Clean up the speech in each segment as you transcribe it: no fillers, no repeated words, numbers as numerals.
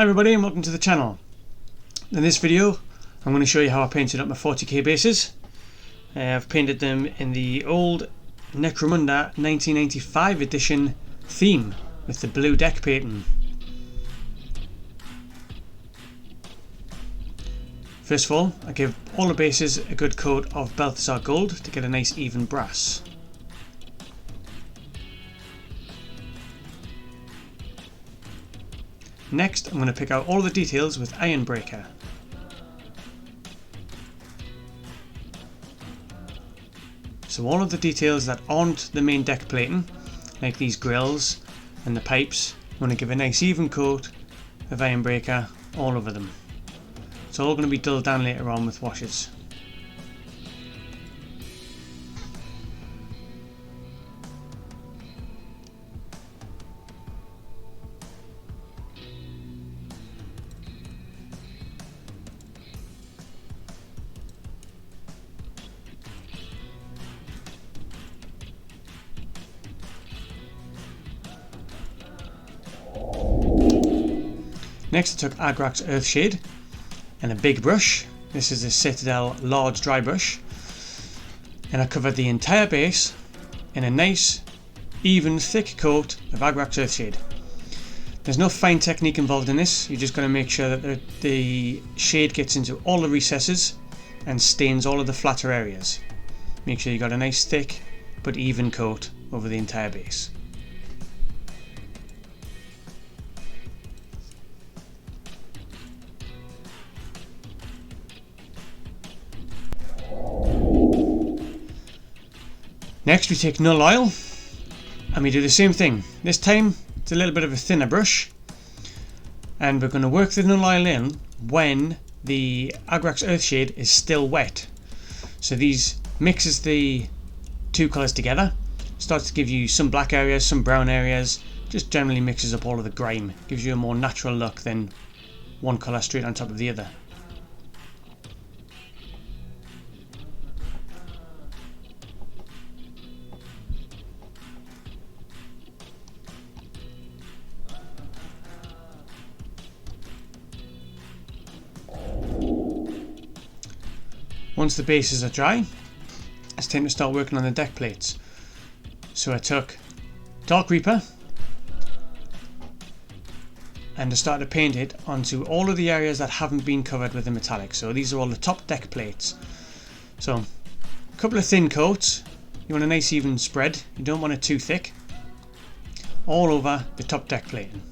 Hi everybody and welcome to the channel. In this video I'm going to show you how I painted up my 40k bases. I've painted them in the old Necromunda 1995 edition theme with the blue deck painting. First of all, I give all the bases a good coat of Balthasar gold to get a nice even brass. Next, I'm going to pick out all the details with Ironbreaker. So all of the details that aren't the main deck plating, like these grills and the pipes, I'm going to give a nice even coat of Ironbreaker all over them. It's all going to be dulled down later on with washes. Next I took Adrax Earthshade and a big brush. This is a Citadel large dry brush, and I covered the entire base in a nice even thick coat of Adrax Earthshade. There's no fine technique involved in this, you just got to make sure that the shade gets into all the recesses and stains all of the flatter areas. Make sure you got a nice thick but even coat over the entire base. Next we take Null Oil and we do the same thing. This time it's a little bit of a thinner brush, and we're going to work the Null Oil in when the Adrax Earthshade is still wet. So these mixes the two colours together, starts to give you some black areas, some brown areas, just generally mixes up all of the grime, gives you a more natural look than one colour straight on top of the other. Once the bases are dry, it's time to start working on the deck plates. So I took Dark Reaper and I started to paint it onto all of the areas that haven't been covered with the metallic. So these are all the top deck plates. So a couple of thin coats, you want a nice even spread, you don't want it too thick, all over the top deck plating.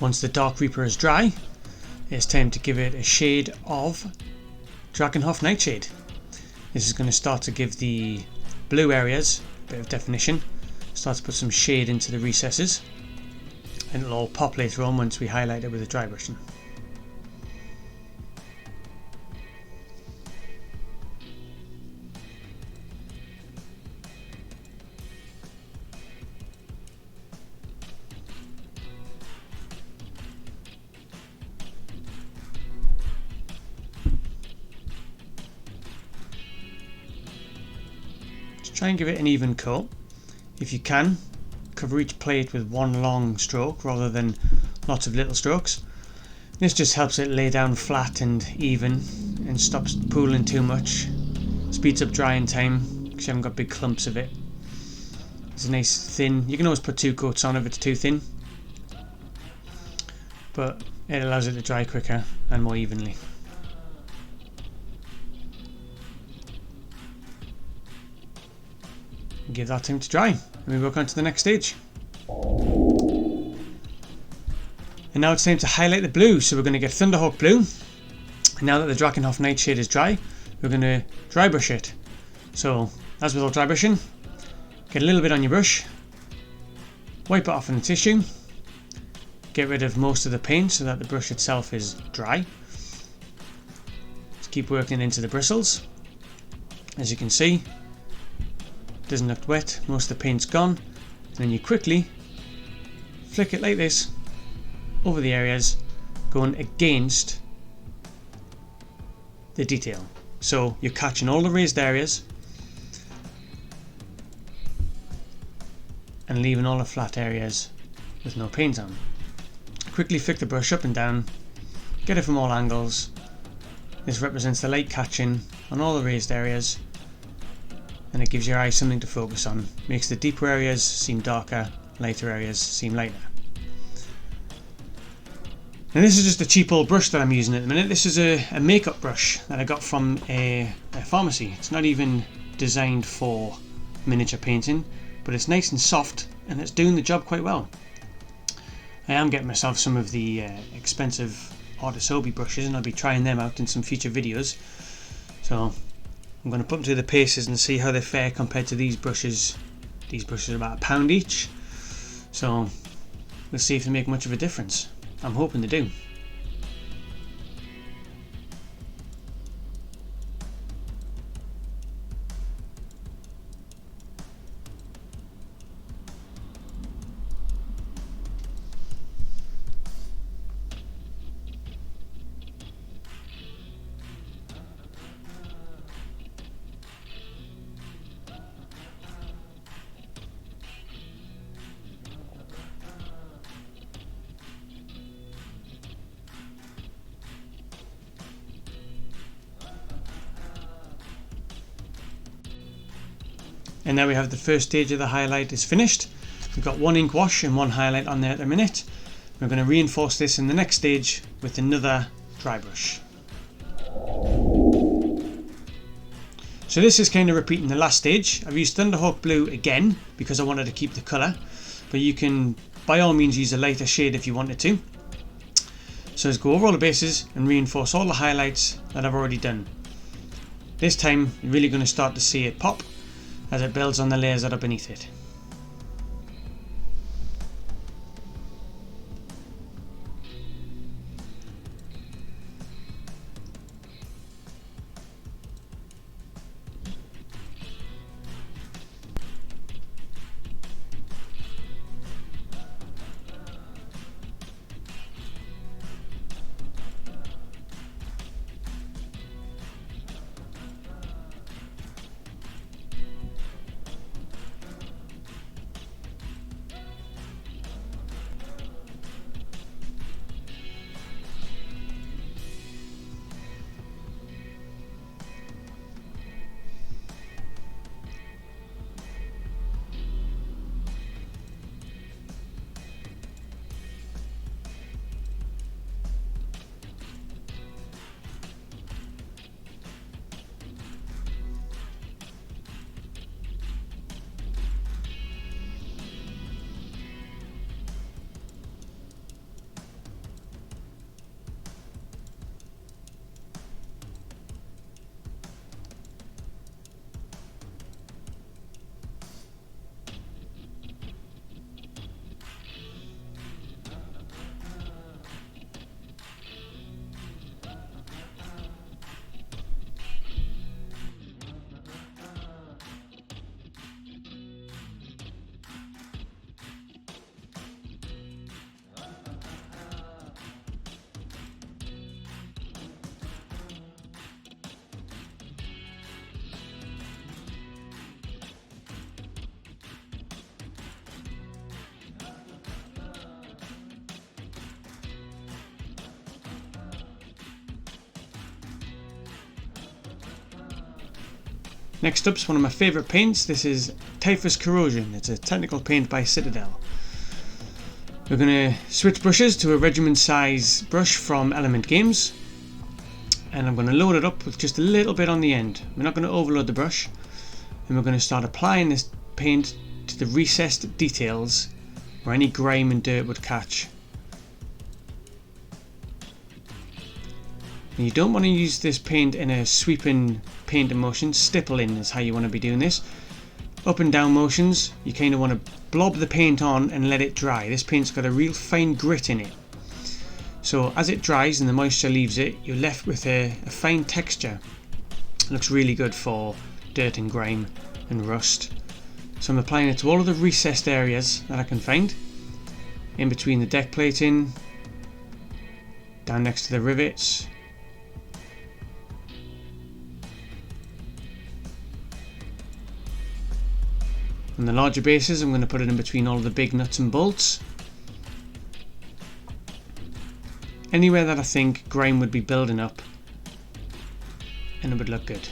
Once the Dark Reaper is dry, it's time to give it a shade of Drakenhof Nightshade. This is going to start to give the blue areas a bit of definition, start to put some shade into the recesses, and it'll all pop later on once we highlight it with a dry brushing. Try and give it an even coat. If you can, cover each plate with one long stroke rather than lots of little strokes. This just helps it lay down flat and even and stops pooling too much. Speeds up drying time because you haven't got big clumps of it. It's a nice thin, you can always put two coats on if it's too thin, but it allows it to dry quicker and more evenly. Give that time to dry and we work on to the next stage. And now it's time to highlight the blue, so we're going to get Thunderhawk blue, and now that the Drakenhof Nightshade is dry, we're going to dry brush it. So as with all dry brushing, get a little bit on your brush, wipe it off on the tissue, get rid of most of the paint so that the brush itself is dry, keep working into the bristles. As you can see, it doesn't look wet, most of the paint's gone. And then you quickly flick it like this over the areas, going against the detail. So you're catching all the raised areas and leaving all the flat areas with no paint on. Quickly flick the brush up and down, get it from all angles. This represents the light catching on all the raised areas, and it gives your eye something to focus on. Makes the deeper areas seem darker, lighter areas seem lighter. Now this is just a cheap old brush that I'm using at the minute. This is a makeup brush that I got from a pharmacy. It's not even designed for miniature painting, but it's nice and soft and it's doing the job quite well. I am getting myself some of the expensive Artisobi brushes, and I'll be trying them out in some future videos. So I'm going to put them through the paces and see how they fare compared to these brushes. These brushes are about £1 each, so we'll see if they make much of a difference. I'm hoping they do. And now we have the first stage of the highlight is finished. We've got one ink wash and one highlight on there at the minute. We're going to reinforce this in the next stage with another dry brush. So this is kind of repeating the last stage. I've used Thunderhawk Blue again because I wanted to keep the colour, but you can by all means use a lighter shade if you wanted to. So let's go over all the bases and reinforce all the highlights that I've already done. This time you're really going to start to see it pop as it builds on the layers that are beneath it. Next up is one of my favourite paints. This is Typhus Corrosion. It's a technical paint by Citadel. We're going to switch brushes to a regiment size brush from Element Games, and I'm going to load it up with just a little bit on the end. We're not going to overload the brush, and we're going to start applying this paint to the recessed details where any grime and dirt would catch. And you don't want to use this paint in a sweeping paint motion. Stippling is how you want to be doing this. Up and down motions, you kind of want to blob the paint on and let it dry. This paint's got a real fine grit in it. So as it dries and the moisture leaves it, you're left with a fine texture. It looks really good for dirt and grime and rust. So I'm applying it to all of the recessed areas that I can find, in between the deck plating, down next to the rivets, and the larger bases I'm going to put it in between all of the big nuts and bolts. Anywhere that I think grime would be building up and it would look good.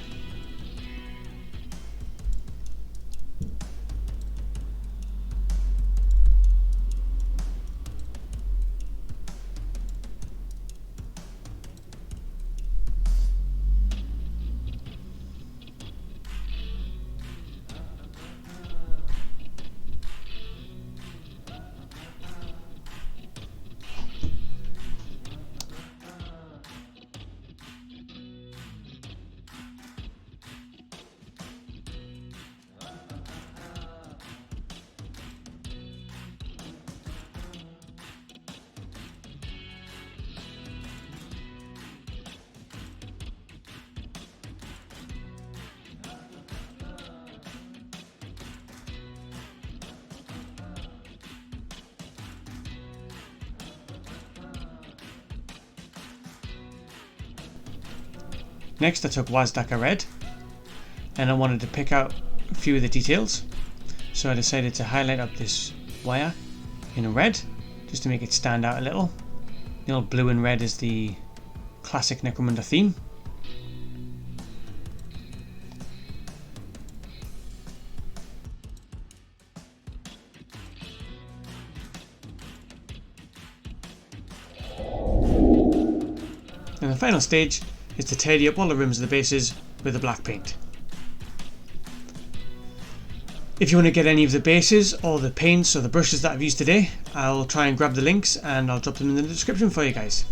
Next I took Wazdaka Red, and I wanted to pick out a few of the details, so I decided to highlight up this wire in red just to make it stand out a little. The old blue and red is the classic Necromunda theme. And the final stage is to tidy up all the rims of the bases with the black paint. If you want to get any of the bases or the paints or the brushes that I've used today, I'll try and grab the links and I'll drop them in the description for you guys.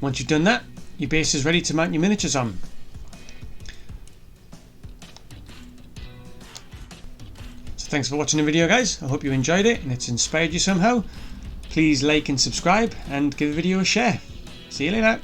Once you've done that, your base is ready to mount your miniatures on. Thanks for watching the video, guys. I hope you enjoyed it and it's inspired you somehow. Please like and subscribe and give the video a share. See you later.